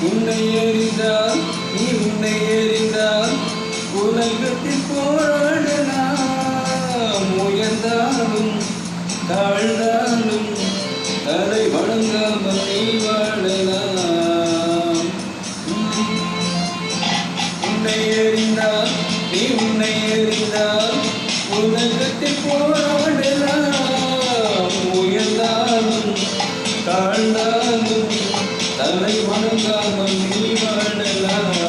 உன்னை எறிந்தால் நீ உன்னை எறிந்தால் உலகத்தில் போராடலாம். உயர்ந்தாலும் தாழ்ந்தாலும் தலை வணங்காமல் நீ வாழலாம். உன்னை எறிந்தால் நீ உன்னை எறிந்தால் உலகத்தில் போராடலாம். உயர்ந்தாலும் தாழ்ந்தாலும் தலை வணங்காமல் நீ வாழலாம்.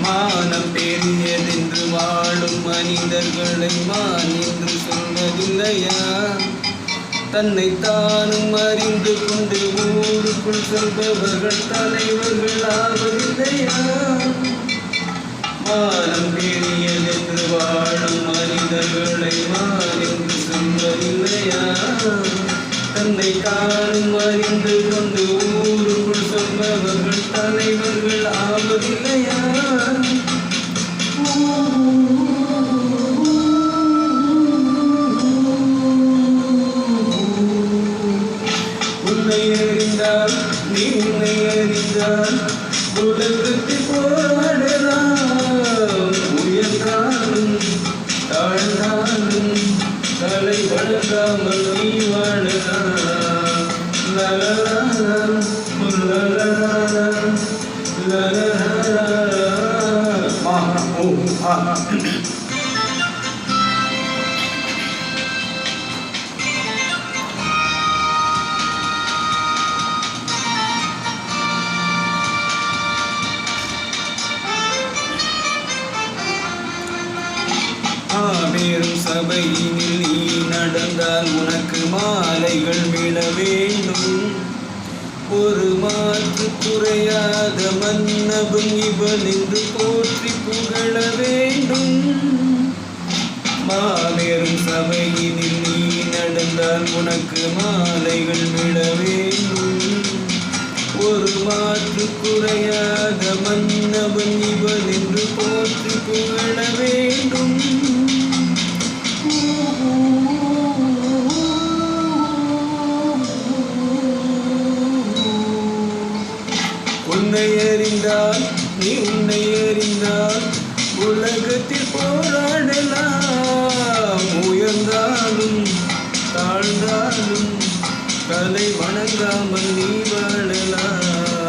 மானம் பெரியதென்று வாழும் மனிதர்களை மான் என்று சொல்வதில்லையா? தன்னை தானும் அறிந்து கொண்டு ஊருக்குள் செல்பவர்கள் தலைவர்கள் ஆவதில்லையா? மானம் பெரியதென்று வாழும் மனிதர்களை மான் என்று சொல்வதில்லையா? தன்னை தானும் அறிந்து கொண்டு ஊருக்குள் செல்பவர்கள் தலைவர்கள் ஆவதில்லையா? உன்னை எறிந்தால் நீ உன்னை எறிந்தால் உலகத்தில் போராடலாம். உயர்ந்தாலும் தாழ்ந்தாலும் தலை வணங்காமல் நீ வாழலாம். லலலலம் லலலலம் லலலலம் மஹா ஓ ஆ மாபெரும் சபையினில் நீ நடந்தால் உனக்கு மாலைகள் விழ வேண்டும். ஒரு மாற்று குறையாத மன்னவன் இவன் என்று போற்றி புகழ வேண்டும். மாபெரும் சபையினில் நீ நடந்தால் உனக்கு மாலைகள் விழ வேண்டும். ஒரு மாற்று குறையாத மன்னவன் இவன் என்று போற்றி புகழ வேண்டும். உன்னை எறிந்தால் நீ உன்னை எறிந்தால் உலகத்தில் போராடலாம். உயர்ந்தாலும் தாழ்ந்தாலும் தலை வணங்காமல் நீ வாழலாம்.